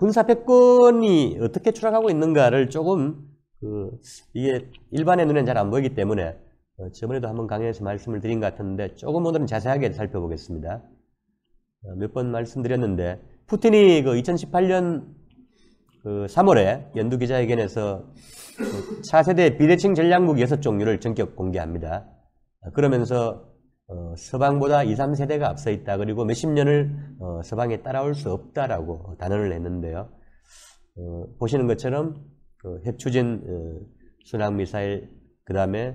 군사 패권이 어떻게 추락하고 있는가를 조금 이게 일반의 눈에는 잘 안 보이기 때문에 저번에도 한번 강의에서 말씀을 드린 것 같은데 조금 오늘은 자세하게 살펴보겠습니다. 몇 번 말씀드렸는데 푸틴이 2018년 3월에 연두 기자회견에서 차세대 비대칭 전략무기 6종류를 전격 공개합니다. 그러면서 서방보다 2, 3세대가 앞서 있다. 그리고 몇십 년을 서방에 따라올 수 없다라고 단언을 했는데요. 보시는 것처럼 핵추진 순항미사일, 그 다음에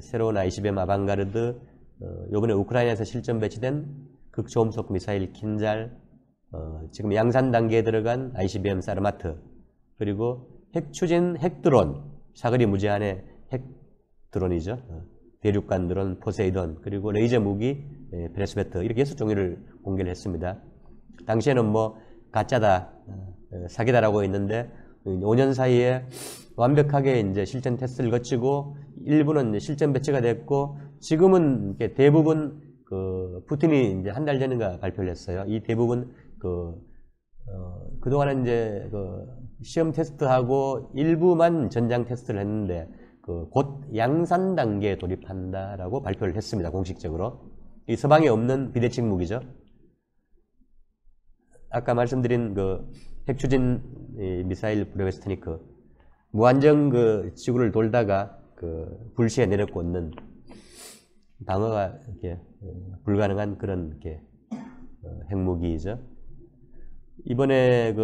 새로운 ICBM 아방가르드, 요번에 우크라이나에서 실전 배치된 극초음속 미사일 킨잘, 지금 양산 단계에 들어간 ICBM 사르마트, 그리고 핵추진 핵드론, 사거리 무제한의 핵드론이죠. 대륙간 드론 포세이돈, 그리고 레이저 무기 브레스베트, 이렇게 6종류를 공개를 했습니다. 당시에는 뭐 가짜다, 사기다라고 했는데 5년 사이에 완벽하게 이제 실전 테스트를 거치고 일부는 이제 실전 배치가 됐고, 지금은 대부분 푸틴이 이제 한 달 전인가 발표를 했어요. 이 대부분 그동안은 이제 시험 테스트하고 일부만 전장 테스트를 했는데 곧 양산 단계에 돌입한다라고 발표를 했습니다. 공식적으로. 이 서방에 없는 비대칭 무기죠. 아까 말씀드린 핵추진 미사일 브레베스트니크, 무한정 지구를 돌다가 불시에 내려꽂는 방어가 이렇게 불가능한 그런 이렇게 핵무기이죠. 이번에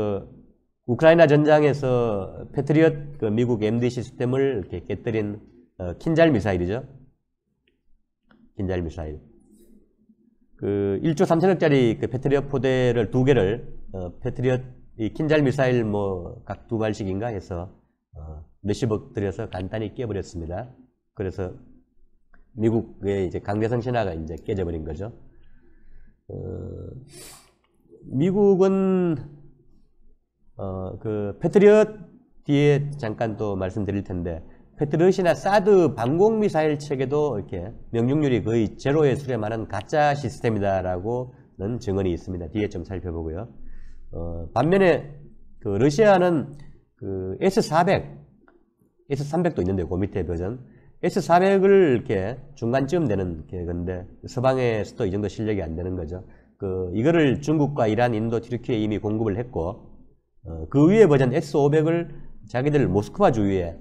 우크라이나 전장에서 패트리엇 미국 MD 시스템을 이렇게 깨뜨린 킨잘 미사일이죠. 킨잘 미사일. 1조 3천억짜리 패트리엇 포대를 2개를 패트리엇 킨잘 미사일 각 2발씩인가 해서 몇십억 들여서 간단히 깨버렸습니다. 그래서 미국의 이제 강대성 신화가 이제 깨져버린 거죠. 미국은 패트리엇 뒤에 잠깐 또 말씀드릴 텐데, 패트리엇이나 사드 방공 미사일 체계도 이렇게 명중률이 거의 제로에 수렴하는 가짜 시스템이다라고는 증언이 있습니다. 뒤에 좀 살펴보고요. 반면에 러시아는 S300도 있는데 그 밑에 버전 S400을 이렇게 중간쯤 되는 건데 서방에서도 이 정도 실력이 안 되는 거죠. 이거를 중국과 이란, 인도, 튀르키에 이미 공급을 했고, 그 위에 버전 S500을 자기들 모스크바 주위에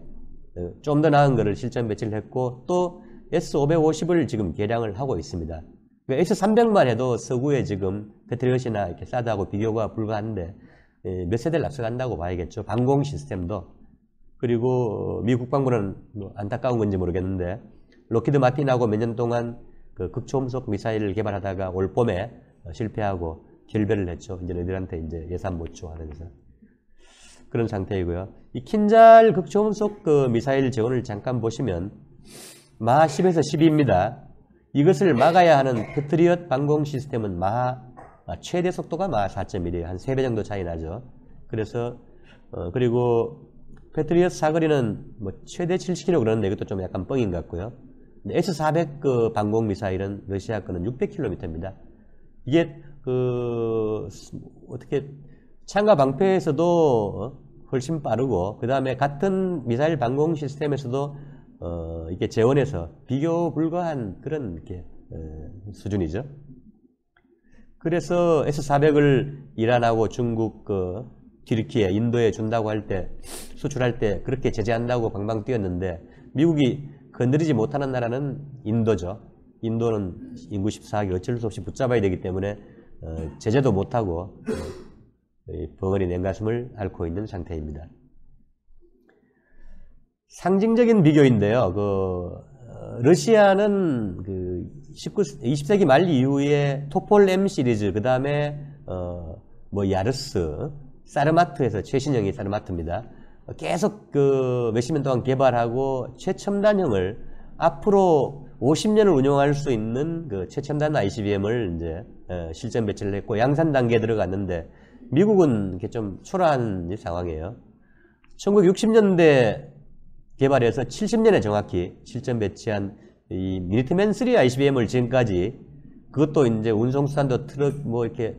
좀 더 나은 거를 실전 배치를 했고, 또 S550을 지금 개량을 하고 있습니다. S300만 해도 서구에 지금 패트리엇이나 이렇게 사드하고 비교가 불가한데 몇 세대를 앞서간다고 봐야겠죠. 방공 시스템도. 그리고 미 국방부는 안타까운 건지 모르겠는데 록히드 마틴하고 몇 년 동안 극초음속 미사일을 개발하다가 올 봄에 실패하고 결별을 했죠. 이제 너희들한테 이제 예산 못 줘 하면서 그런 상태이고요. 이 킨잘 극초음속 미사일 재원을 잠깐 보시면 마하 10에서 12입니다. 이것을 막아야 하는 패트리엇 방공 시스템은 최대 속도가 마하 4.1이에요. 한 3배 정도 차이 나죠. 그래서 그리고 패트리엇 사거리는 최대 70km 그러는데 이것도 좀 약간 뻥인 것 같고요. S400 방공 미사일은 러시아 거는 600km입니다. 이게 어떻게 창과 방패에서도 훨씬 빠르고, 그 다음에 같은 미사일 방공 시스템에서도 이게 재원에서 비교 불가한 그런 이렇게 수준이죠. 그래서 S400을 이란하고 중국, 튀르키예, 인도에 준다고 할 때, 수출할 때 그렇게 제재한다고 방방 뛰었는데, 미국이 건드리지 못하는 나라는 인도죠. 인도는 인구 14억 어쩔 수 없이 붙잡아야 되기 때문에 제재도 못하고 벙어리 냉가슴을 앓고 있는 상태입니다. 상징적인 비교인데요. 러시아는 20세기 말 이후에 토폴 M 시리즈, 그 다음에 야르스, 사르마트에서 최신형이 사르마트입니다. 계속 몇십 년 동안 개발하고 최첨단형을 앞으로 50년을 운용할 수 있는 최첨단 ICBM을 이제 실전 배치를 했고 양산 단계에 들어갔는데, 미국은 이렇게 좀 초라한 상황이에요. 1960년대 개발해서 70년에 정확히 실전 배치한 이 미니트맨 3 ICBM을 지금까지, 그것도 이제 운송수단도 트럭 이렇게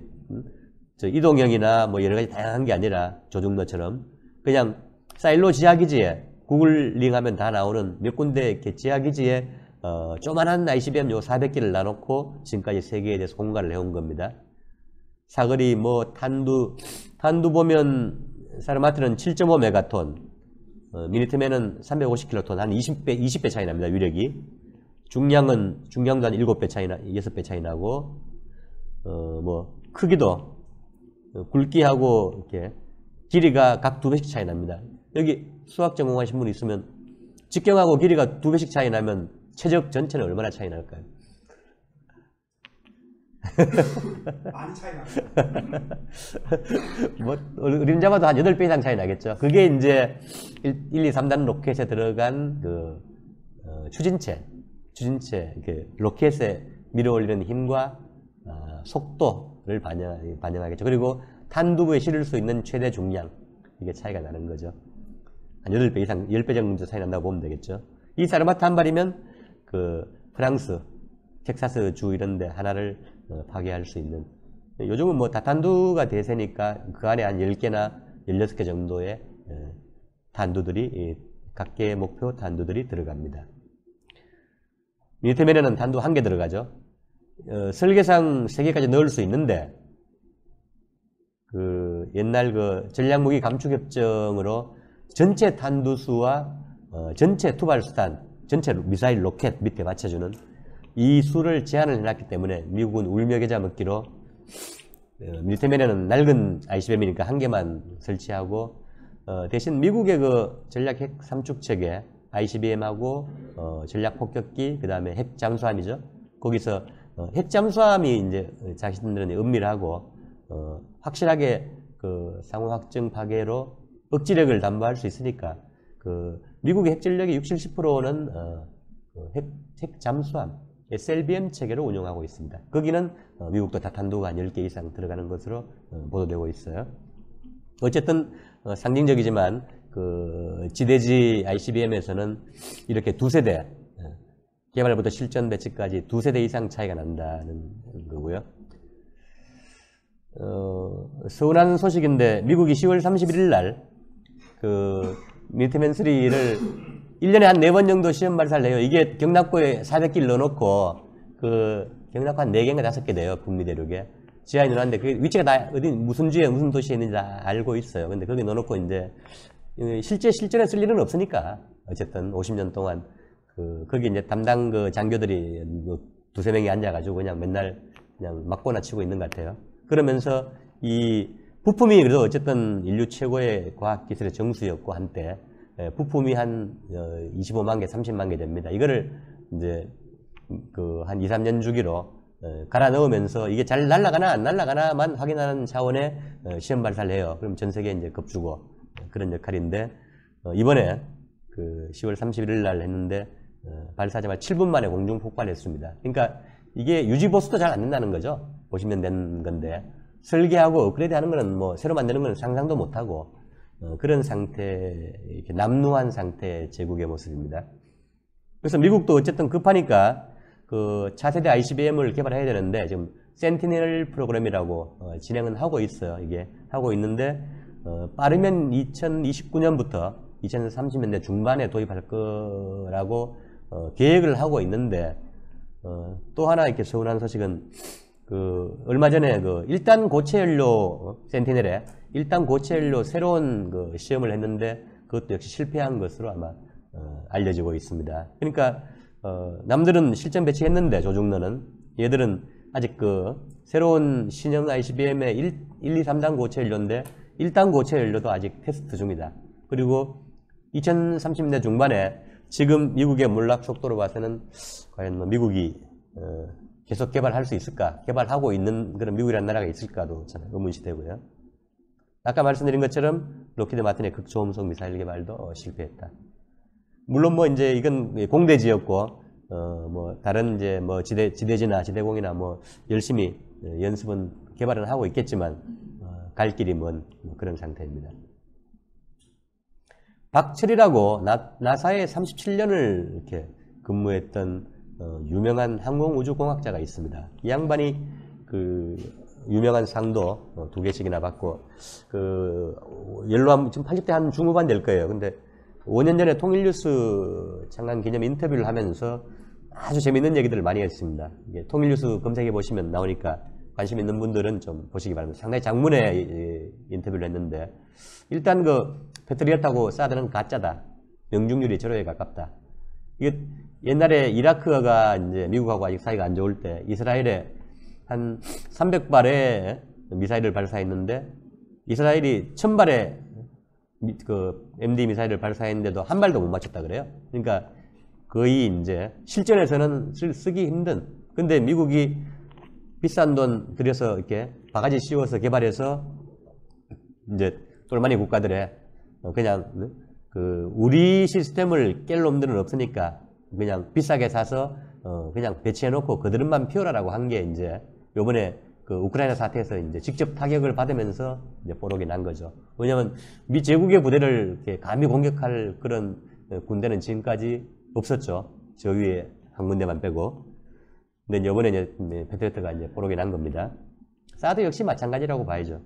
저 이동형이나 뭐 여러 가지 다양한 게 아니라 조중로처럼 그냥 사일로 지하기지에 구글링하면 다 나오는 몇 군데 이렇게 지하기지에 조만한 ICBM 요 400개를 놔놓고 지금까지 세계에 대해서 공갈을 해온 겁니다. 사거리 뭐 탄두 보면 사르마트는 7.5 메가톤, 미니트맨은 350킬로톤, 한 20배 차이 납니다. 위력이. 중량도 한 7배 차이 6배 차이 나고, 뭐 크기도 굵기하고 이렇게 길이가 각 2배씩 차이 납니다. 여기 수학 전공하신 분 있으면 직경하고 길이가 2배씩 차이 나면 최적 전체는 얼마나 차이 날까요? 많이 차이 나요. 뭐 어림잡아도 한 8배 이상 차이 나겠죠. 그게 이제 1, 2, 3단 로켓에 들어간 그 추진체 이렇게 로켓에 밀어올리는 힘과 속도를 반영하겠죠. 그리고 탄두부에 실을 수 있는 최대 중량, 이게 차이가 나는 거죠. 한 8배 이상, 10배 정도 차이 난다고 보면 되겠죠. 이 사르마트 한 발이면 그 프랑스, 텍사스 주 이런 데 하나를 파괴할 수 있는, 요즘은 뭐 다탄두가 대세니까 그 안에 한 10개나 16개 정도의 탄두들이, 각계의 목표 탄두들이 들어갑니다. 미니트맨에는 탄두 1개 들어가죠. 설계상 3개까지 넣을 수 있는데, 그 옛날 그 전략무기 감축협정으로 전체 탄두수와 전체 투발수단, 전체 미사일 로켓 밑에 맞춰주는 이 수를 제한을 해놨기 때문에 미국은 울며계자 먹기로 미니트맨에는 낡은 ICBM이니까 1개만 설치하고, 대신 미국의 그 전략 핵 3축체계 ICBM하고 전략폭격기, 그 다음에 핵 잠수함이죠. 거기서 핵 잠수함이 이제 자신들은 은밀하고 확실하게 그 상호 확증 파괴로 억지력을 담보할 수 있으니까 그 미국의 핵전력의 60~70%는 핵 잠수함 SLBM 체계로 운영하고 있습니다. 거기는 미국도 다탄두가 한 10개 이상 들어가는 것으로 보도되고 있어요. 어쨌든 상징적이지만 그 지대지 ICBM에서는 이렇게 2세대, 개발부터 실전 배치까지 2세대 이상 차이가 난다는 거고요. 서운한 소식인데 미국이 10월 31일 날 그 미니트맨 3를 1년에 한 4번 정도 시험 발사를 해요. 이게 경납고에 400기를 넣어놓고 그 경납고 한 4개인가 5개 돼요. 북미 대륙에. 지하에 넣어놨는데 그 위치가 다 어디 무슨 주에 무슨 도시에 있는지 다 알고 있어요. 근데 거기 넣어놓고 이제 실전에 쓸 일은 없으니까 어쨌든 50년 동안 거기 이제 담당 그 장교들이 2~3명이 앉아가지고 그냥 맨날 그냥 맞고나 치고 있는 것 같아요. 그러면서 이 부품이 그래도 어쨌든 인류 최고의 과학기술의 정수였고 한때 부품이 한 25만 개, 30만 개 됩니다. 이거를 이제 그 한 2, 3년 주기로 갈아 넣으면서 이게 잘 날아가나 안 날아가나만 확인하는 차원의 시험 발사를 해요. 그럼 전 세계에 이제 겁주고 그런 역할인데 이번에 그 10월 31일 날 했는데 발사하자마자 7분 만에 공중 폭발했습니다. 그러니까 이게 유지보수도 잘 안 된다는 거죠. 보시면 되는 건데 설계하고 업그레이드 하는 거는 뭐 새로 만드는 거는 상상도 못하고 그런 상태, 이렇게 남루한 상태의 제국의 모습입니다. 그래서 미국도 어쨌든 급하니까 그 차세대 ICBM을 개발해야 되는데 지금 센티넬 프로그램이라고 진행은 하고 있어요. 이게 하고 있는데 빠르면 2029년부터 2030년대 중반에 도입할 거라고 계획을 하고 있는데 또 하나 이렇게 서운한 소식은 그 얼마 전에 그 1단 고체연료 센티넬에 1단 고체연료 새로운 그 시험을 했는데 그것도 역시 실패한 것으로 아마 알려지고 있습니다. 그러니까 남들은 실전 배치했는데 조중로는 얘들은 아직 그 새로운 신형 ICBM의 1, 2, 3단 고체연료인데 1단 고체연료도 아직 테스트 중이다. 그리고 2030년대 중반에 지금 미국의 몰락 속도로 봐서는 과연 뭐 미국이 계속 개발할 수 있을까? 개발하고 있는 그런 미국이라는 나라가 있을까도 저는 의문시되고요. 아까 말씀드린 것처럼 로키드 마틴의 극초음속 미사일 개발도 실패했다. 물론 뭐 이제 이건 공대지였고 뭐 다른 이제 뭐 지대지나 지대공이나 뭐 열심히 연습은 개발은 하고 있겠지만 갈 길이 먼 그런 상태입니다. 박철이라고 나사에 37년을 이렇게 근무했던 유명한 항공우주공학자가 있습니다. 이 양반이 그 유명한 상도 2개씩이나 받고, 연로한, 지금 80대 한 중후반 될 거예요. 근데 5년 전에 통일뉴스 창간 기념 인터뷰를 하면서 아주 재밌는 얘기들을 많이 했습니다. 이게 통일뉴스 검색해 보시면 나오니까 관심 있는 분들은 좀 보시기 바랍니다. 상당히 장문의 인터뷰를 했는데, 일단 패트리어트하고 사드는 가짜다. 명중률이 제로에 가깝다. 이게 옛날에 이라크가 이제 미국하고 아직 사이가 안 좋을 때 이스라엘에 한 300발의 미사일을 발사했는데, 이스라엘이 1000발의 MD 미사일을 발사했는데도 한 발도 못 맞췄다 그래요. 그러니까 거의 이제 실전에서는 쓰기 힘든. 근데 미국이 비싼 돈 들여서 이렇게 바가지 씌워서 개발해서 이제 똘마니 국가들의 그냥 우리 시스템을 깰 놈들은 없으니까 그냥 비싸게 사서 그냥 배치해놓고 그들만 피워라라고 한 게 이제 요번에 우크라이나 사태에서 이제 직접 타격을 받으면서 이제 뽀록이 난 거죠. 왜냐면 미 제국의 부대를 이렇게 감히 공격할 그런 군대는 지금까지 없었죠. 저 위에 한 군데만 빼고. 근데 요번에 이제 패트리어트가 이제 뽀록이 난 겁니다. 사드 역시 마찬가지라고 봐야죠.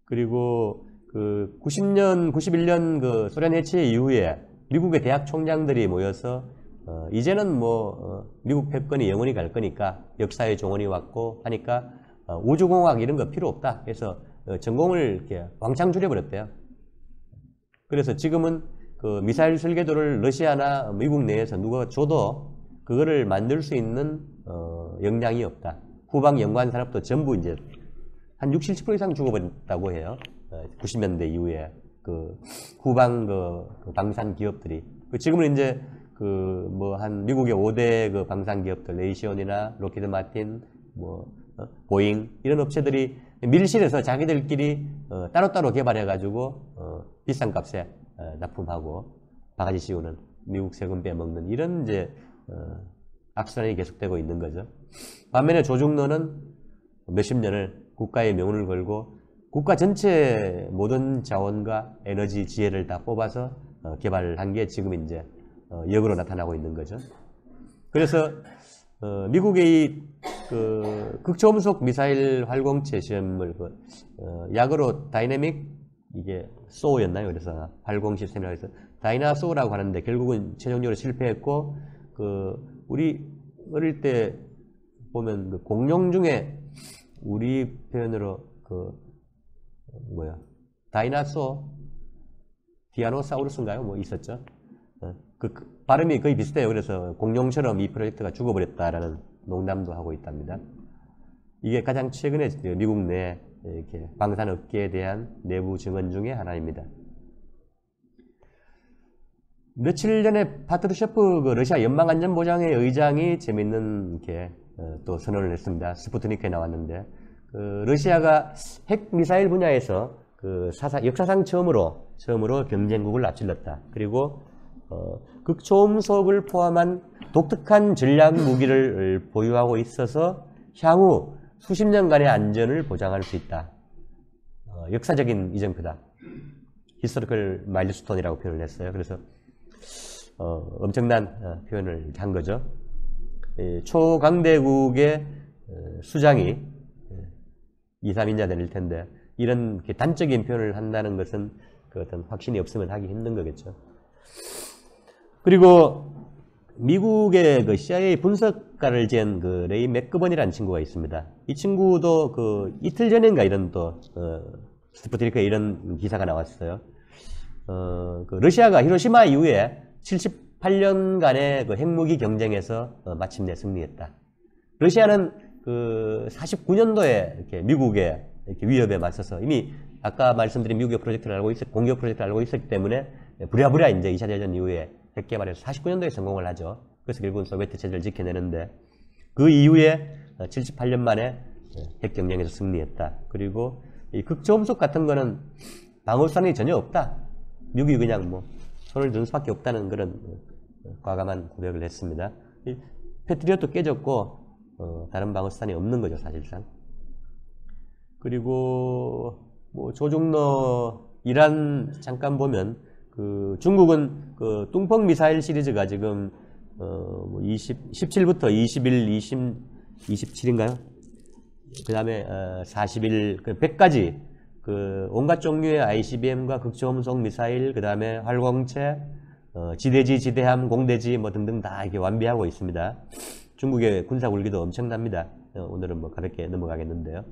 그리고 90년, 91년 소련 해체 이후에 미국의 대학 총장들이 모여서 이제는 미국 패권이 영원히 갈 거니까 역사의 종언이 왔고 하니까 우주공학 이런 거 필요 없다. 그래서 전공을 이렇게 왕창 줄여버렸대요. 그래서 지금은 미사일 설계도를 러시아나 미국 내에서 누가 줘도 그거를 만들 수 있는 역량이 없다. 후방 연구한 산업도 전부 이제 한 60, 70% 이상 죽어버렸다고 해요. 90년대 이후에 후방 방산 기업들이. 지금은 이제 한 미국의 5대 방산 기업들, 레이시온이나 로키드 마틴, 보잉 이런 업체들이 밀실에서 자기들끼리 따로따로 개발해가지고 비싼 값에 납품하고 바가지 씌우는, 미국 세금 빼먹는 이런 이제 악순환이 계속되고 있는 거죠. 반면에 조중노는 몇십 년을 국가의 명운을 걸고 국가 전체 모든 자원과 에너지 지혜를 다 뽑아서 개발한 게 지금 이제 역으로 나타나고 있는 거죠. 그래서 미국의 이 극초음속 미사일 활공체 시험을 약으로 다이내믹 이게 소우였나요? 그래서 활공 시스템이라고 해서 다이나소우라고 하는데 결국은 최종적으로 실패했고 우리 어릴 때 보면 공룡 중에 우리 표현으로 다이나소 디아노사우루스인가요? 있었죠. 발음이 거의 비슷해요. 그래서 공룡처럼 이 프로젝트가 죽어버렸다라는 농담도 하고 있답니다. 이게 가장 최근에 미국 내 이렇게 방산업계에 대한 내부 증언 중에 하나입니다. 며칠 전에 파트루셰프 러시아 연방안전보장회 의장이 재밌는 이렇게 또 선언을 했습니다. 스푸트니크에 나왔는데 러시아가 핵 미사일 분야에서 역사상 처음으로 경쟁국을 앞질렀다. 그리고 극초음속을 포함한 독특한 전략 무기를 보유하고 있어서 향후 수십 년간의 안전을 보장할 수 있다. 역사적인 이정표다. 히스토리컬 마일스톤이라고 표현을 했어요. 그래서 엄청난 표현을 한 거죠. 초강대국의 수장이 2, 3인자 될 텐데 이런 단적인 표현을 한다는 것은 어떤 확신이 없으면 하기 힘든 거겠죠. 그리고 미국의 CIA 분석가를 지은 레이 맥거번이라는 친구가 있습니다. 이 친구도 이틀 전인가 이런 스푸트니크에 이런 기사가 나왔어요. 러시아가 히로시마 이후에 78년간의 핵무기 경쟁에서 마침내 승리했다. 러시아는 49년도에 이렇게 미국의 이렇게 위협에 맞서서 이미 아까 말씀드린 미국의 프로젝트를 공격 프로젝트를 알고 있었기 때문에 부랴부랴 이제 2차 대전 이후에 핵 개발에서 49년도에 성공을 하죠. 그래서 결국은 소비에트 체제를 지켜내는데 그 이후에 78년 만에 핵 경쟁에서 승리했다. 그리고 이 극초음속 같은 거는 방어수단이 전혀 없다. 미국이 그냥 손을 든 수밖에 없다는 그런 과감한 고백을 했습니다. 패트리어트도 깨졌고 다른 방어수단이 없는 거죠, 사실상. 그리고 조중노 이란 잠깐 보면 중국은 뚱펑 미사일 시리즈가 지금 17부터 21, 27인가요? 그 다음에 40일, 100가지 그 온갖 종류의 ICBM과 극초음속 미사일, 그 다음에 활공체, 지대지, 지대함, 공대지 뭐 등등 다 이렇게 완비하고 있습니다. 중국의 군사 굴기도 엄청납니다. 오늘은 뭐 가볍게 넘어가겠는데요.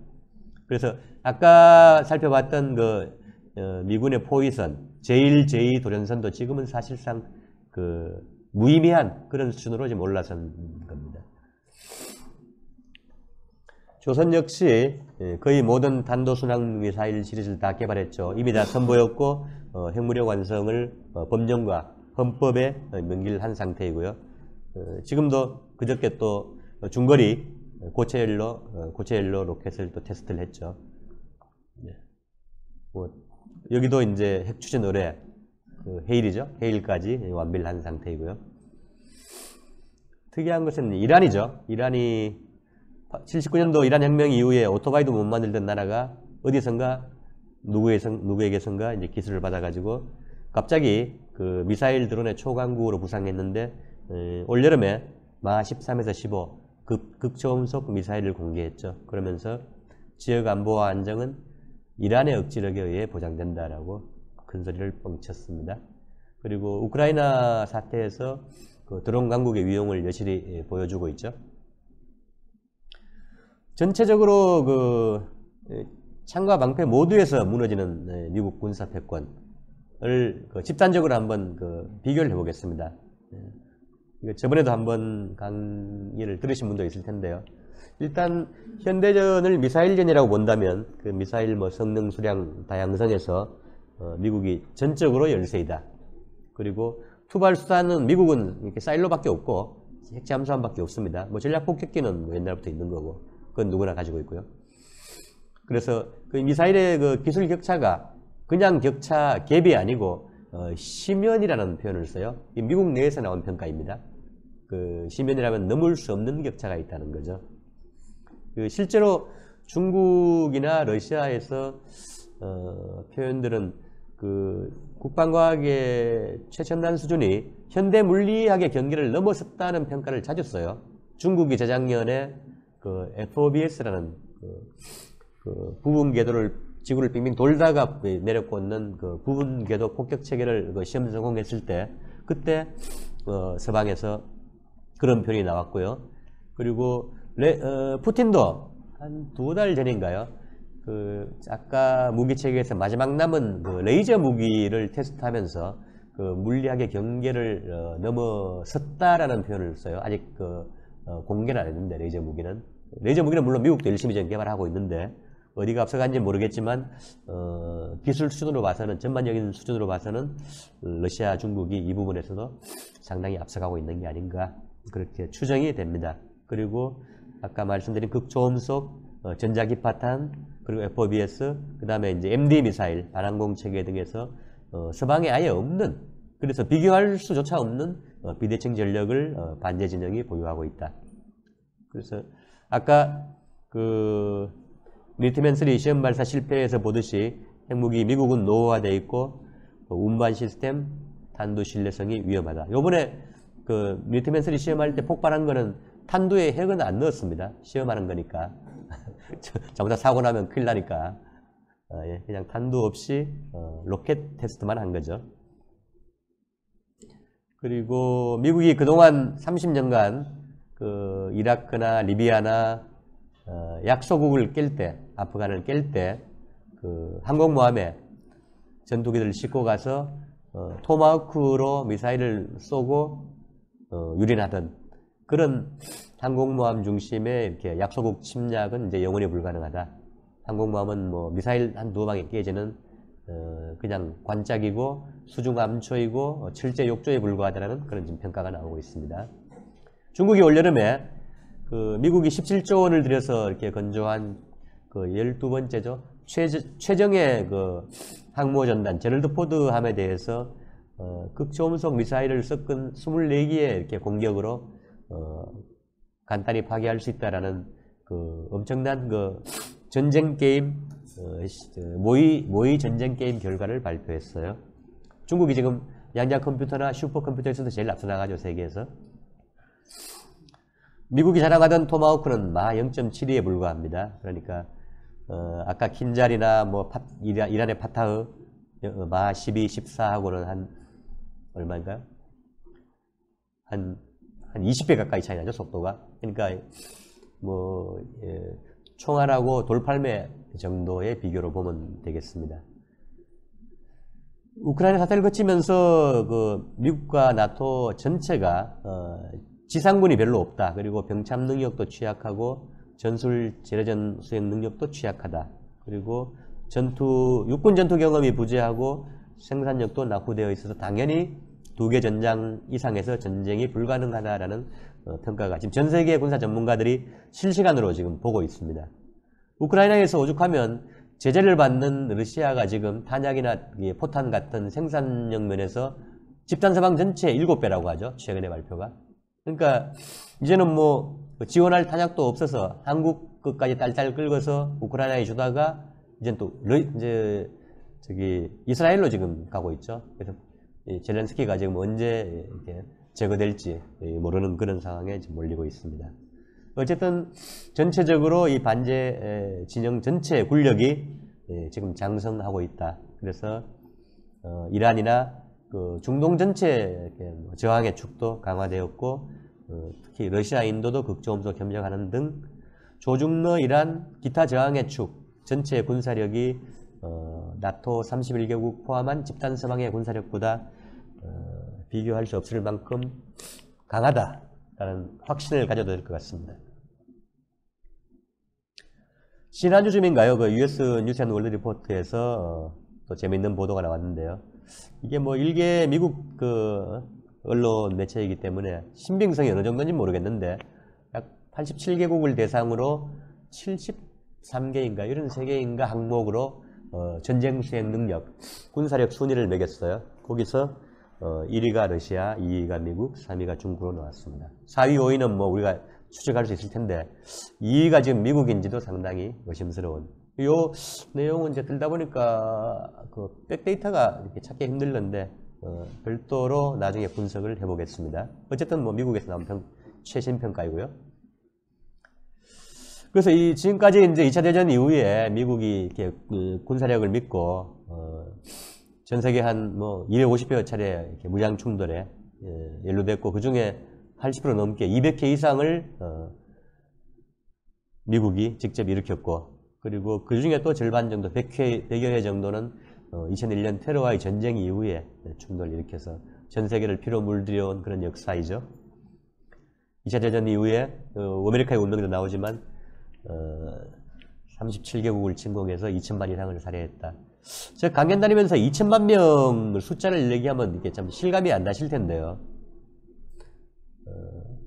그래서 아까 살펴봤던 그 미군의 포위선, 제1, 제2 도련선도 지금은 사실상 그 무의미한 그런 수준으로 지금 올라선 겁니다. 조선 역시 거의 모든 단도순항 미사일 시리즈를 다 개발했죠. 이미 다 선보였고 핵무력 완성을 법령과 헌법에 명기를 상태이고요. 지금도 그저께 또 중거리 고체연료 로켓을 또 테스트를 했죠. 네. 뭐 여기도 이제 핵추진 의뢰 헤일이죠. 헤일까지 완비를 한 상태이고요. 특이한 것은 이란이죠. 이란이 79년도 이란 혁명 이후에 오토바이도 못 만들던 나라가 어디선가 누구에게선가 이제 기술을 받아가지고 갑자기 그 미사일 드론의 초강국으로 부상했는데 올여름에 마 13에서 15 극초음속 미사일을 공개했죠. 그러면서 지역 안보와 안정은 이란의 억지력에 의해 보장된다라고 큰소리를 뻥쳤습니다. 그리고 우크라이나 사태에서 그 드론 강국의 위용을 여실히 보여주고 있죠. 전체적으로 그 창과 방패 모두에서 무너지는 미국 군사 패권을 집단적으로 한번 비교를 해보겠습니다. 저번에도 한번 강의를 들으신 분도 있을 텐데요. 일단 현대전을 미사일전이라고 본다면 그 미사일 뭐 성능, 수량, 다양성에서 미국이 전적으로 열세이다. 그리고 투발 수단은 미국은 이렇게 사일로밖에 없고 핵잠수함밖에 없습니다. 뭐 전략 폭격기는 뭐 옛날부터 있는 거고 그건 누구나 가지고 있고요. 그래서 그 미사일의 그 기술 격차가 그냥 격차 갭이 아니고 심연이라는 표현을 써요. 이 미국 내에서 나온 평가입니다. 그 심연이라면 넘을 수 없는 격차가 있다는 거죠. 그 실제로 중국이나 러시아에서 표현들은 그 국방과학의 최첨단 수준이 현대 물리학의 경계를 넘어섰다는 평가를 자주 써요. 중국이 재작년에 그 FOBS라는 그 부분 궤도를 지구를 빙빙 돌다가 내려꽂는 그 부분 궤도 폭격 체계를 시험 성공했을 때 그때 서방에서 그런 표현이 나왔고요. 그리고 푸틴도 한 2달 전인가요? 그 아까 무기 체계에서 마지막 남은 그 레이저 무기를 테스트하면서 그 물리학의 경계를 넘어섰다라는 표현을 써요. 아직 공개는 안 했는데 레이저 무기는 물론 미국도 열심히 지금 개발하고 있는데 어디가 앞서간지 모르겠지만 기술 수준으로 봐서는 전반적인 수준으로 봐서는 러시아, 중국이 이 부분에서도 상당히 앞서가고 있는 게 아닌가 그렇게 추정이 됩니다. 그리고 아까 말씀드린 극초음속 전자기파탄 그리고 FOBS 그 다음에 이제 MD 미사일 반항공 체계 등에서 서방에 아예 없는 그래서 비교할 수조차 없는 비대칭 전력을 반제 진영이 보유하고 있다. 그래서 아까 그 미니트맨3 시험 발사 실패에서 보듯이 핵무기 미국은 노후화되어 있고 운반 시스템 탄두 신뢰성이 위험하다. 요번에 그 미니트맨3 시험할 때 폭발한 거는 탄두에 핵은 안 넣었습니다. 시험하는 거니까. 잘못하다 사고 나면 큰일 나니까. 그냥 탄두 없이 로켓 테스트만 한 거죠. 그리고 미국이 그동안 30년간 그 이라크나 리비아나 약소국을 깰 때, 아프간을 깰 때 그 항공모함에 전투기들을 싣고 가서 토마호크로 미사일을 쏘고 유린하던 그런 항공모함 중심의 이렇게 약소국 침략은 이제 영원히 불가능하다. 항공모함은 뭐 미사일 한두 방에 깨지는 그냥 관짝이고 수중함초이고 철제 욕조에 불과하다는 그런 지금 평가가 나오고 있습니다. 중국이 올여름에 그 미국이 17조 원을 들여서 이렇게 건조한 그 12번째죠. 최정의 그 항모전단 제럴드 포드함에 대해서 극초음속 미사일을 섞은 24기의 이렇게 공격으로 간단히 파괴할 수 있다라는 그 엄청난 그 전쟁 게임 모의 전쟁 게임 결과를 발표했어요. 중국이 지금 양자 컴퓨터나 슈퍼컴퓨터에서도 제일 앞서 나가죠, 세계에서. 미국이 자랑하던 토마호크는 마 0.72에 불과합니다. 그러니까 아까 킨잘이나 뭐 이란의 파타흐 마 12, 14하고는 한 얼마인가요? 한 20배 가까이 차이 나죠, 속도가. 그러니까 뭐 총알하고 돌팔매 정도의 비교로 보면 되겠습니다. 우크라이나 사태를 거치면서 그 미국과 나토 전체가 지상군이 별로 없다. 그리고 병참 능력도 취약하고 전술 재래전 수행 능력도 취약하다. 그리고 육군 전투 경험이 부재하고 생산력도 낙후되어 있어서 당연히 2개 전장 이상에서 전쟁이 불가능하다라는 평가가 지금 전 세계 군사 전문가들이 실시간으로 지금 보고 있습니다. 우크라이나에서 오죽하면 제재를 받는 러시아가 지금 탄약이나 포탄 같은 생산력 면에서 집단 사망 전체 7배라고 하죠. 최근의 발표가. 그러니까 이제는 뭐 지원할 탄약도 없어서 한국 끝까지 딸딸 끌고서 우크라이나에 주다가 이제 또 이스라엘로 지금 가고 있죠. 그래서 젤렌스키가 지금 언제 이렇게 제거될지 모르는 그런 상황에 지금 몰리고 있습니다. 어쨌든 전체적으로 이 반제 진영 전체의 군력이 지금 장성하고 있다. 그래서 이란이나 그 중동 전체 저항의 축도 강화되었고 특히 러시아, 인도도 극초음속 협력하는 등 조중러, 이란, 기타 저항의 축 전체 군사력이 나토 31개국 포함한 집단 서방의 군사력보다 비교할 수 없을 만큼 강하다라는 확신을 가져도 될 것 같습니다. 지난주쯤인가요? 그 US 뉴스 앤 월드 리포트에서 또 재미있는 보도가 나왔는데요. 이게 뭐 일개 미국 그 언론 매체이기 때문에 신빙성이 어느 정도인지 모르겠는데 약 87개국을 대상으로 73개인가 73개인가 항목으로 전쟁 수행 능력, 군사력 순위를 매겼어요. 거기서 1위가 러시아, 2위가 미국, 3위가 중국으로 나왔습니다. 4위, 5위는 뭐 우리가 추측할 수 있을 텐데 2위가 지금 미국인지도 상당히 의심스러운. 이 내용은 이제 들다 보니까 그 백데이터가 이렇게 찾기 힘들는데 별도로 나중에 분석을 해보겠습니다. 어쨌든 뭐 미국에서 나온 최신 평가이고요. 그래서 지금까지 이제 2차 대전 이후에 미국이 이렇게 군사력을 믿고 전 세계 한 뭐 250여 차례 이렇게 무장 충돌에 연루됐고 그 중에 80% 넘게 200회 이상을 미국이 직접 일으켰고 그리고 그 중에 또 절반 정도 100여 회 정도는 2001년 테러와의 전쟁 이후에 충돌을 일으켜서 전 세계를 피로 물들여온 그런 역사이죠. 2차 대전 이후에 아메리카의 운명도 나오지만 37개국을 침공해서 2천만 이상을 살해했다. 제가 강연 다니면서 2천만 명 숫자를 얘기하면 이게 참 실감이 안 나실 텐데요.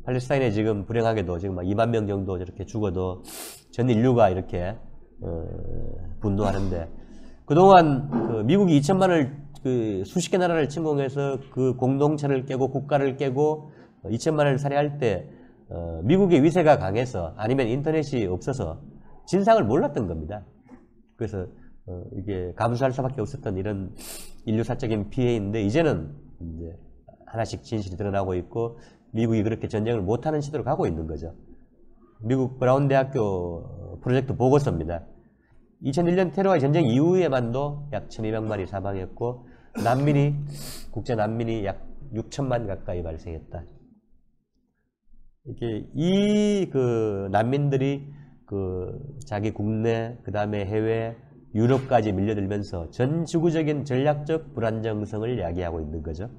팔레스타인에 지금 불행하게도 지금 2만 명 정도 저렇게 죽어도 전 인류가 이렇게 분노하는데 그동안 그 미국이 2천만을 수십 개 나라를 침공해서 그 공동체를 깨고 국가를 깨고 2천만을 살해할 때 미국의 위세가 강해서 아니면 인터넷이 없어서 진상을 몰랐던 겁니다. 그래서 이게 감수할 수밖에 없었던 이런 인류사적인 피해인데 이제는 이제 하나씩 진실이 드러나고 있고 미국이 그렇게 전쟁을 못하는 시도로 가고 있는 거죠. 미국 브라운 대학교 프로젝트 보고서입니다. 2001년 테러와 전쟁 이후에만도 약 1200만이 사망했고 국제 난민이 약 6천만 가까이 발생했다. 이게 그 난민들이 그 자기 국내 그 다음에 해외 유럽까지 밀려들면서 전 지구적인 전략적 불안정성을 야기하고 있는 거죠.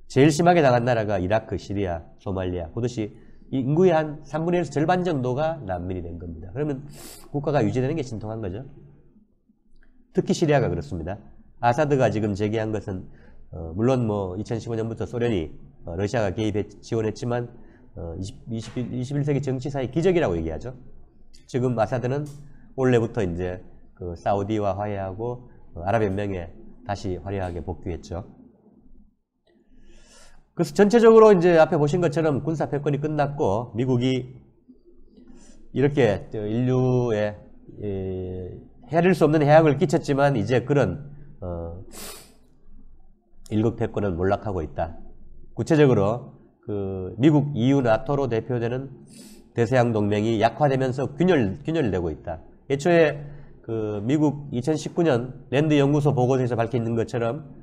제일 심하게 당한 나라가 이라크, 시리아, 소말리아 그것이 인구의 한 3분의 1에서 절반 정도가 난민이 된 겁니다. 그러면 국가가 유지되는 게 신통한 거죠. 특히 시리아가 그렇습니다. 아사드가 지금 제기한 것은 물론 뭐 2015년부터 소련이 러시아가 개입해 지원했지만 21세기 정치사의 기적이라고 얘기하죠. 지금 아사드는 올해부터 이제 그 사우디와 화해하고 아랍연맹에 다시 화려하게 복귀했죠. 그래서 전체적으로 이제 앞에 보신 것처럼 군사 패권이 끝났고 미국이 이렇게 인류에 헤아릴 수 없는 해악을 끼쳤지만 이제 그런 일국 패권은 몰락하고 있다. 구체적으로 그 미국, EU, 나토로 대표되는 대서양 동맹이 약화되면서 균열되고 있다. 애초에 그 미국 2019년 랜드 연구소 보고서에서 밝혀있는 것처럼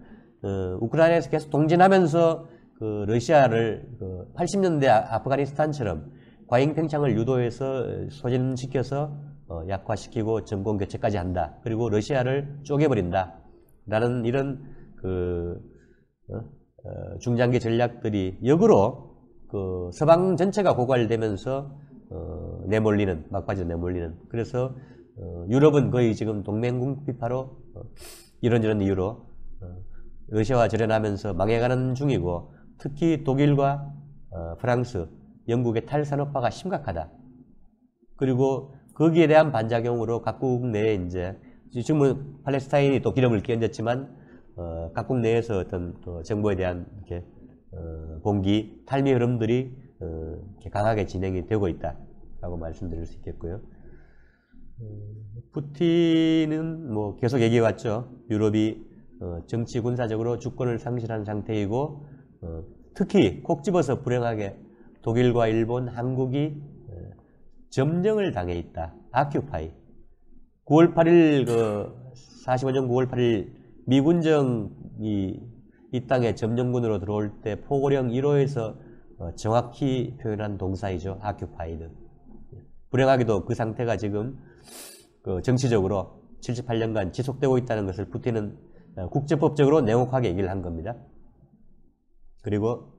우크라이나에서 계속 동진하면서 그 러시아를 그 80년대 아프가니스탄처럼 과잉 팽창을 유도해서 소진시켜서 약화시키고 정권 교체까지 한다. 그리고 러시아를 쪼개버린다. 라는 이런 그 중장기 전략들이 역으로 그 서방 전체가 고갈되면서 내몰리는, 막바지로 내몰리는. 그래서 유럽은 거의 지금 동맹국 비파로 이런저런 이유로 러시아와 절연하면서 망해가는 중이고, 특히 독일과 프랑스, 영국의 탈산업화가 심각하다. 그리고 거기에 대한 반작용으로 각국 내에 이제 지금은 팔레스타인이 또 기름을 끼얹었지만 각국 내에서 어떤 또 정부에 대한 이렇게 봉기, 탈미 흐름들이 이렇게 강하게 진행이 되고 있다라고 말씀드릴 수 있겠고요. 푸틴은 뭐 계속 얘기해왔죠. 유럽이 정치 군사적으로 주권을 상실한 상태이고, 특히 콕 집어서 불행하게 독일과 일본, 한국이 점령을 당해 있다. 아큐파이. 9월 8일 45년 9월 8일 미군정이 이 땅에 점령군으로 들어올 때 포고령 1호에서 정확히 표현한 동사이죠. 아큐파이드. 불행하게도 그 상태가 지금 정치적으로 78년간 지속되고 있다는 것을 푸틴은 국제법적으로 냉혹하게 얘기를 한 겁니다. 그리고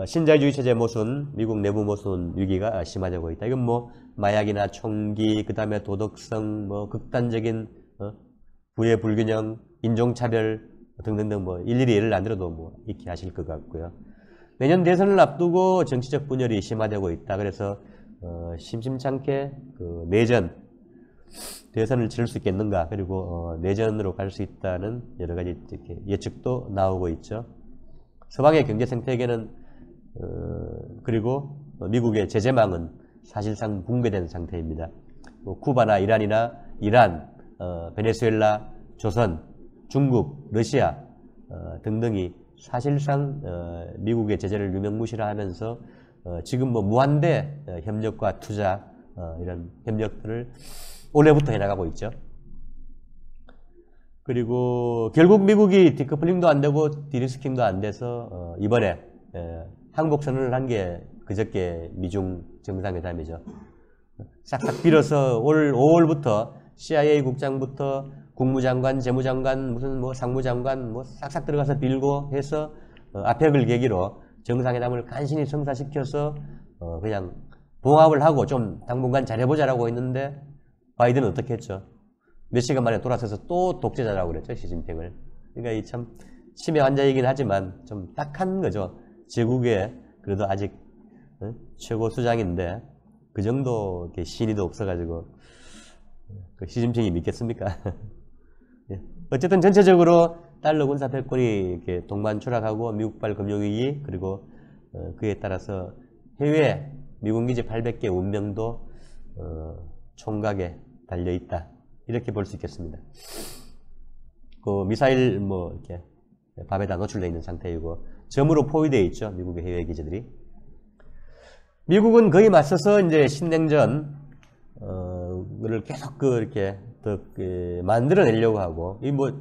신자유주의 체제 모순, 미국 내부 모순 위기가 심화되고 있다. 이건 뭐 마약이나 총기, 그 다음에 도덕성, 뭐 극단적인 부의 불균형, 인종차별 등등등 뭐 일일이 예를 안 들어도 뭐 익히 하실 것 같고요. 내년 대선을 앞두고 정치적 분열이 심화되고 있다. 그래서 심심찮게 그 내전, 대선을 치를 수 있겠는가, 그리고 내전으로 갈 수 있다는 여러 가지 이렇게 예측도 나오고 있죠. 서방의 경제 생태계는 그리고 미국의 제재망은 사실상 붕괴된 상태입니다. 뭐 쿠바나 이란이나 이란, 베네수엘라, 조선, 중국, 러시아 등등이 사실상 미국의 제재를 유명무실하면서 지금 뭐 무한대 협력과 투자 이런 협력들을 올해부터 해나가고 있죠. 그리고 결국 미국이 디커플링도 안 되고 디리스킹도 안 돼서 이번에 항복 선언을 한 게 그저께 미중 정상회담이죠. 싹싹 빌어서 올 5월부터 CIA 국장부터 국무장관, 재무장관, 무슨 뭐 상무장관 뭐 싹싹 들어가서 빌고 해서 아펙을 계기로 정상회담을 간신히 성사시켜서 그냥 봉합을 하고 좀 당분간 잘해보자라고 했는데, 바이든은 어떻게 했죠? 몇 시간 만에 돌아서서 또 독재자라고 그랬죠, 시진핑을. 그러니까 이 참 치매 환자이긴 하지만 좀 딱한 거죠. 제국의 그래도 아직 최고 수장인데 그 정도 이렇게 신의도 없어가지고 그 시진핑이 믿겠습니까? 예. 어쨌든 전체적으로 달러 군사 패권이 이렇게 동반 추락하고 미국발 금융위기, 그리고 그에 따라서 해외 미군 기지 800개 운명도 총각에 달려 있다. 이렇게 볼 수 있겠습니다. 그 미사일 뭐 이렇게 밥에다 노출되어 있는 상태이고 점으로 포위되어 있죠. 미국의 해외 기지들이. 미국은 거의 맞서서 이제 신냉전을 계속 이렇게 더 만들어내려고 하고, 이 뭐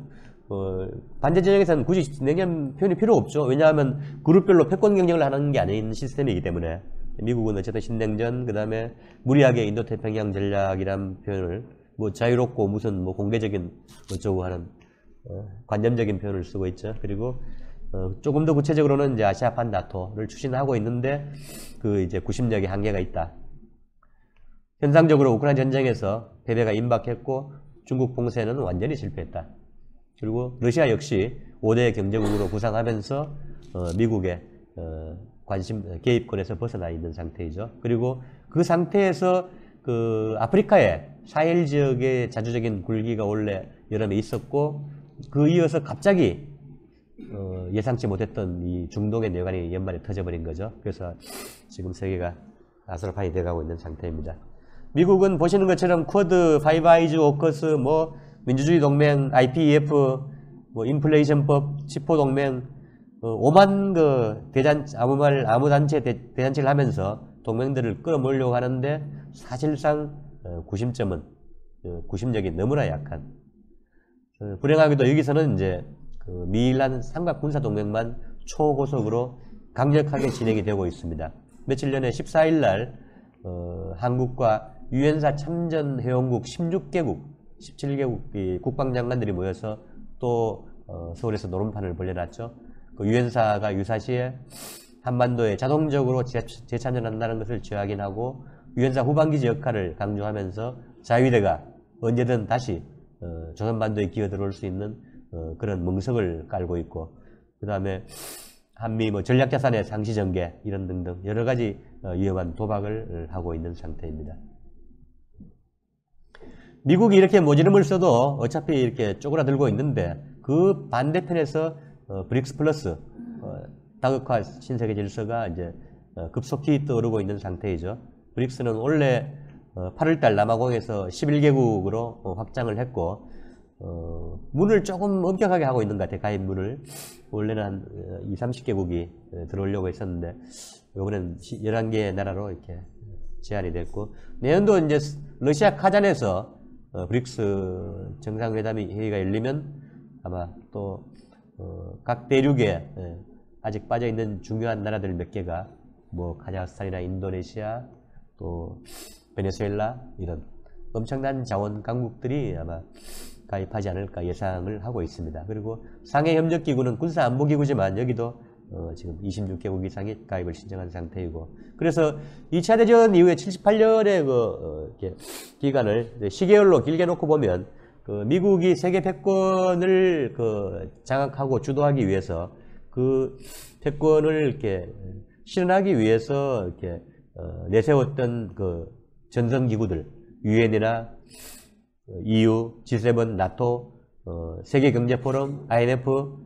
반대 진영에서는 굳이 신냉전 표현이 필요 없죠. 왜냐하면 그룹별로 패권 경쟁을 하는 게 아닌 시스템이기 때문에. 미국은 어쨌든 신냉전, 그 다음에 무리하게 인도태평양 전략이란 표현을 뭐 자유롭고 무슨 뭐 공개적인 어쩌고 하는 관념적인 표현을 쓰고 있죠. 그리고 조금 더 구체적으로는 이제 아시아판 나토를 추진하고 있는데 그 이제 구심력에 한계가 있다. 현상적으로 우크라이나 전쟁에서 패배가 임박했고 중국 봉쇄는 완전히 실패했다. 그리고 러시아 역시 5대 경제국으로 부상하면서 미국의 개입권에서 벗어나 있는 상태이죠. 그리고 그 상태에서 그 아프리카의 사헬 지역의 자주적인 굴기가 원래 여름에 있었고, 그 이어서 갑자기 예상치 못했던 이 중동의 뇌관이 연말에 터져버린 거죠. 그래서 지금 세계가 아수라판이 돼가고 있는 상태입니다. 미국은 보시는 것처럼 쿼드, 파이브 아이즈, 오커스, 뭐 민주주의 동맹, IPEF, 뭐 인플레이션법, 치포 동맹, 오만 그 아무 단체 대잔치를 하면서 동맹들을 끌어모으려고 하는데 사실상 구심점은 구심력이 너무나 약한. 불행하게도 여기서는 이제 그 미일란 삼각 군사 동맹만 초고속으로 강력하게 진행이 되고 있습니다. 며칠 전에 14일 날 한국과 유엔사 참전 회원국 16개국, 17개국 국방장관들이 모여서 또 서울에서 노름판을 벌려놨죠. 그 유엔사가 유사시에 한반도에 자동적으로 재참전한다는 것을 재확인하고 유엔사 후방기지 역할을 강조하면서 자위대가 언제든 다시 조선반도에 기어들어올 수 있는 그런 멍석을 깔고 있고, 그 다음에 한미 전략자산의 상시전개 이런 등등 여러 가지 위험한 도박을 하고 있는 상태입니다. 미국이 이렇게 모지름을 써도 어차피 이렇게 쪼그라들고 있는데 그 반대편에서 브릭스 플러스 다극화 신세계 질서가 이제 급속히 떠오르고 있는 상태이죠. 브릭스는 원래 8월달 남아공에서 11개국으로 확장을 했고 문을 조금 엄격하게 하고 있는 것 같아요. 가입문을. 원래는 한 20-30개국이 들어오려고 했었는데 이번엔 11개의 나라로 이렇게 제한이 됐고, 내년도 이제 러시아 카잔에서 브릭스 정상회담이 회의가 열리면 아마 또 각 대륙에 아직 빠져있는 중요한 나라들 몇 개가 뭐 카자흐스탄이나 인도네시아 또 베네수엘라 이런 엄청난 자원 강국들이 아마 가입하지 않을까 예상을 하고 있습니다. 그리고 상해협력기구는 군사안보기구지만 여기도 지금 26개국 이상이 가입을 신청한 상태이고, 그래서 2차 대전 이후에 78년의 기간을 시계열로 길게 놓고 보면 미국이 세계 패권을 장악하고 주도하기 위해서 그 패권을 이렇게 실현하기 위해서 이렇게 내세웠던 전선기구들, 유엔이나 EU, G7, 나토, 세계경제포럼, IMF,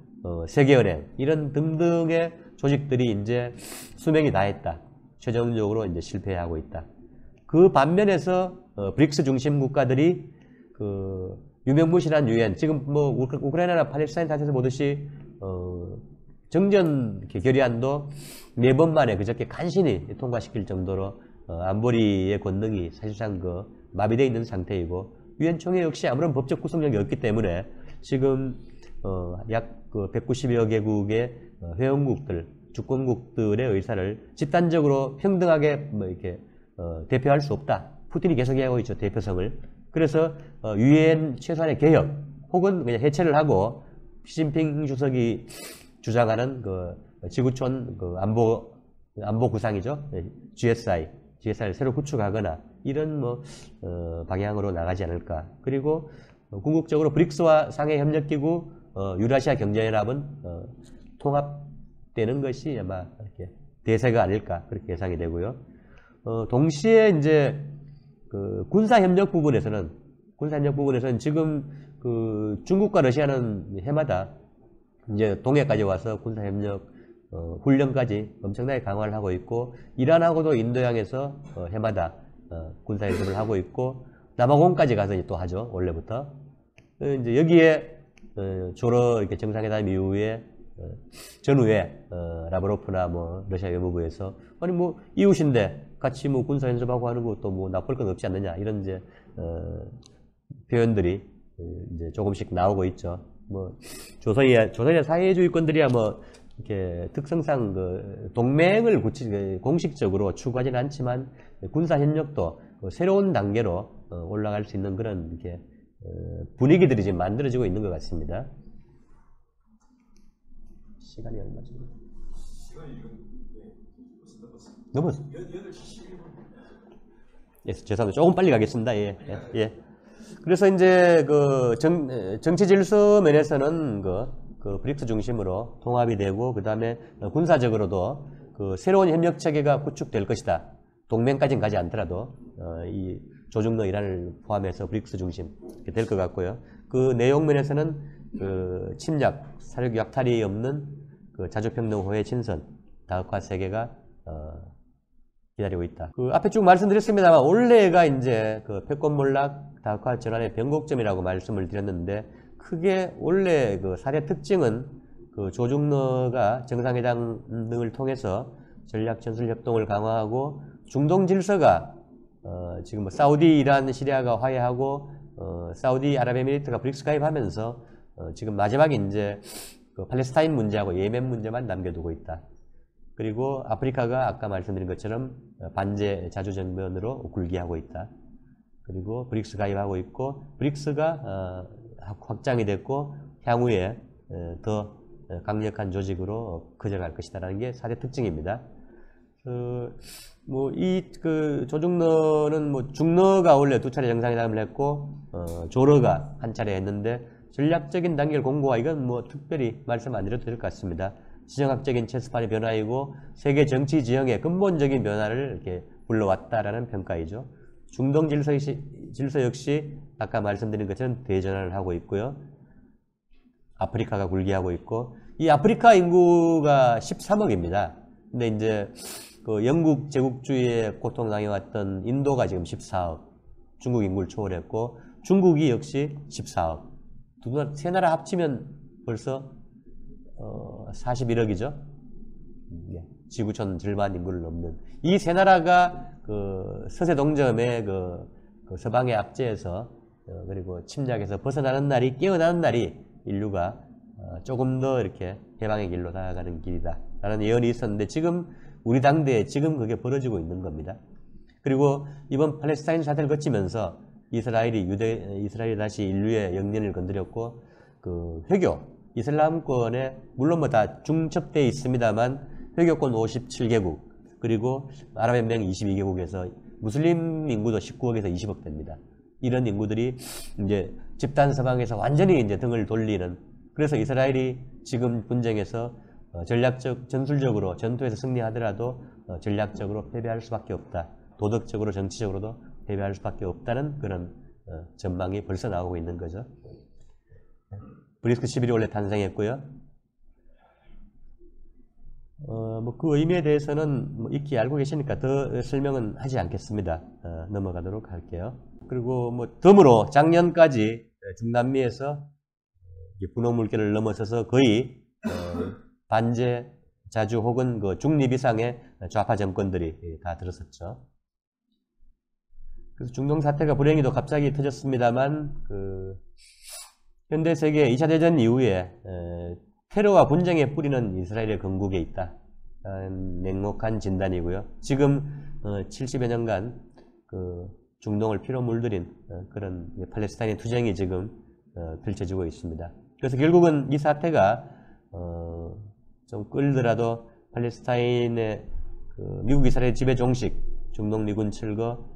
세계은행 이런 등등의 조직들이 이제 수명이 다했다. 최종적으로 이제 실패하고 있다. 그 반면에서 브릭스 중심 국가들이 유명무실한 유엔, 지금 뭐 우크라이나나 팔레스타인 사태에서 보듯이 정전 결의안도 4번 만에 그저께 간신히 통과시킬 정도로 안보리의 권능이 사실상 마비되어 있는 상태이고, 유엔 총회 역시 아무런 법적 구속력이 없기 때문에 지금 약 190여 개국의 회원국들, 주권국들의 의사를 집단적으로 평등하게 이렇게 대표할 수 없다. 푸틴이 계속 얘기하고 있죠, 대표성을. 그래서 유엔 최소한의 개혁 혹은 그냥 해체를 하고 시진핑 주석이 주장하는 지구촌 안보 구상이죠, GSI를 새로 구축하거나 이런 방향으로 나가지 않을까. 그리고 궁극적으로 브릭스와 상해협력기구, 유라시아 경제연합은 통합되는 것이 아마 이렇게 대세가 아닐까 그렇게 예상이 되고요. 동시에 이제 군사협력 부분에서는 지금 중국과 러시아는 해마다 이제 동해까지 와서 군사협력 훈련까지 엄청나게 강화를 하고 있고, 이란하고도 인도양에서 해마다 군사연습을 하고 있고, 남아공까지 가서 또 하죠, 원래부터. 이제 여기에 조러 이렇게 정상회담 이후에 전후에 라브로프나 러시아 외무부에서 아니 이웃인데 같이 군사연습하고 하는 것도 나쁠 건 없지 않느냐, 이런 이제 표현들이 이제 조금씩 나오고 있죠. 조선의 사회주의권들이야 이렇게 특성상 동맹을 공식적으로 추구하지는 않지만 군사협력도 새로운 단계로 올라갈 수 있는 그런 이렇게 분위기들이 지금 만들어지고 있는 것 같습니다. 시간이 얼마죠? 시간이 넘었어. 8시 11분. 예, 죄송합니다. 조금 빨리 가겠습니다. 예. 그래서 이제 정치 질서 면에서는 브릭스 중심으로 통합이 되고, 그 다음에 군사적으로도 새로운 협력 체계가 구축될 것이다. 동맹까지는 가지 않더라도 이 조중러 이란을 포함해서 브릭스 중심 이렇게 될 것 같고요. 그 내용 면에서는 침략, 사륙 약탈이 없는 자주평등 호혜 친선, 다흑화 세계가 기다리고 있다. 앞에 쭉 말씀드렸습니다만 원래가 이제 패권 몰락, 다흑화 전환의 변곡점이라고 말씀을 드렸는데, 크게 원래 사례 특징은 그 조중러가 정상회담 등을 통해서 전략 전술 협동을 강화하고 중동 질서가 지금 뭐 사우디, 이란, 시리아가 화해하고 사우디 아랍에미리트가 브릭스 가입하면서 지금 마지막에 이제 그 팔레스타인 문제하고 예멘 문제만 남겨두고 있다. 그리고 아프리카가 아까 말씀드린 것처럼 반제 자주정변으로 굴기하고 있다. 그리고 브릭스 가입하고 있고 브릭스가 확장이 됐고 향후에 더 강력한 조직으로 커져갈 것이다라는 게 사대 특징입니다. 조중러는 중러가 원래 2차례 정상회담을 했고 조러가 한 차례 했는데 전략적인 단계를 공고화, 이건 특별히 말씀 안 드려도 될 것 같습니다. 지정학적인 체스판의 변화이고 세계 정치 지형의 근본적인 변화를 이렇게 불러왔다라는 평가이죠. 중동 질서 역시 아까 말씀드린 것처럼 대전환을 하고 있고요. 아프리카가 굴기하고 있고, 이 아프리카 인구가 13억입니다. 근데 이제 그 영국 제국주의에 고통당해왔던 인도가 지금 14억, 중국 인구를 초월했고, 중국이 역시 14억. 세 나라 합치면 벌써 41억이죠. 지구촌 절반 인구를 넘는 이 세 나라가 그 서세 동점의 그 서방의 압제에서 그리고 침략에서 벗어나는 날이, 깨어나는 날이 인류가 조금 더 이렇게 해방의 길로 나아가는 길이다 라는 예언이 있었는데, 지금 우리 당대에 지금 그게 벌어지고 있는 겁니다. 그리고 이번 팔레스타인 사태를 거치면서 이스라엘이 다시 인류의 영년을 건드렸고, 그 회교 이슬람권에 물론 다 중첩되어 있습니다만 회교권 57개국 그리고 아랍연맹 22개국에서 무슬림 인구도 19억에서 20억 됩니다. 이런 인구들이 이제 집단 서방에서 완전히 이제 등을 돌리는, 그래서 이스라엘이 지금 분쟁에서 전략적, 전술적으로 전투에서 승리하더라도 전략적으로 패배할 수밖에 없다. 도덕적으로, 정치적으로도 패배할 수밖에 없다는 그런 전망이 벌써 나오고 있는 거죠. 브릭스 11이 원래 탄생했고요. 그 의미에 대해서는 익히 알고 계시니까 더 설명은 하지 않겠습니다. 넘어가도록 할게요. 그리고 덤으로 작년까지 중남미에서 분호 물결을 넘어서서 거의 반제 자주 혹은 그 중립 이상의 좌파 정권들이 다 들었었죠. 그래서 중동 사태가 불행히도 갑자기 터졌습니다만 현대 세계 2차 대전 이후에 테러와 분쟁의 뿌리는 이스라엘의 건국에 있다. 냉혹한 진단이고요. 지금 70여 년간 중동을 피로 물들인 그런 팔레스타인의 투쟁이 지금 펼쳐지고 있습니다. 그래서 결국은 이 사태가 좀 끌더라도 팔레스타인의 미국 이스라엘 지배 종식, 중동 미군 철거,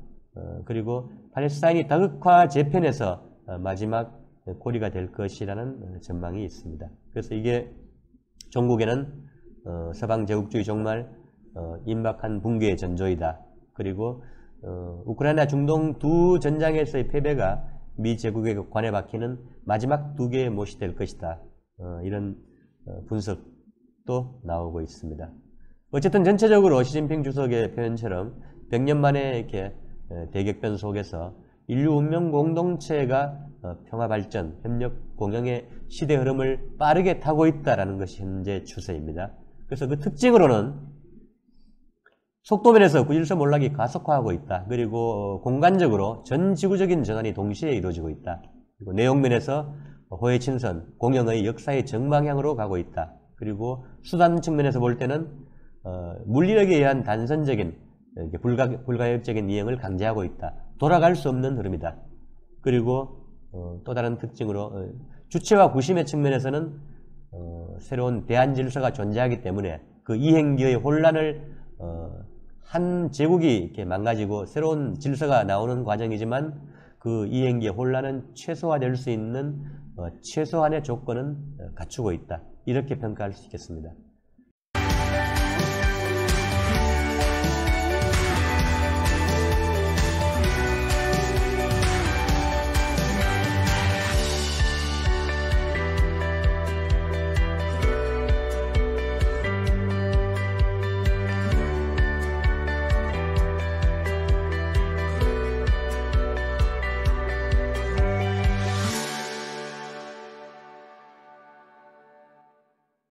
그리고 팔레스타인이 다극화 재편에서 마지막 고리가 될 것이라는 전망이 있습니다. 그래서 이게 종국에는 서방 제국주의 종말, 임박한 붕괴의 전조이다. 그리고 우크라이나 중동 두 전장에서의 패배가 미 제국의 관에 박히는 마지막 두 개의 못이 될 것이다. 이런 분석도 나오고 있습니다. 어쨌든 전체적으로 시진핑 주석의 표현처럼 100년 만에 이렇게 대격변 속에서 인류 운명 공동체가 평화 발전, 협력 공영의 시대 흐름을 빠르게 타고 있다는 것이 현재 추세입니다. 그래서 그 특징으로는 속도면에서 구질서 몰락이 가속화하고 있다. 그리고 공간적으로 전 지구적인 전환이 동시에 이루어지고 있다. 그리고 내용면에서 호의 친선, 공영의 역사의 정방향으로 가고 있다. 그리고 수단 측면에서 볼 때는 물리력에 의한 단선적인 불가역적인 이행을 강제하고 있다. 돌아갈 수 없는 흐름이다. 그리고 또 다른 특징으로 주체와 구심의 측면에서는 새로운 대한 질서가 존재하기 때문에 그 이행기의 혼란을 한 제국이 이렇게 망가지고 새로운 질서가 나오는 과정이지만 그 이행기의 혼란은 최소화될 수 있는 최소한의 조건은 갖추고 있다. 이렇게 평가할 수 있겠습니다.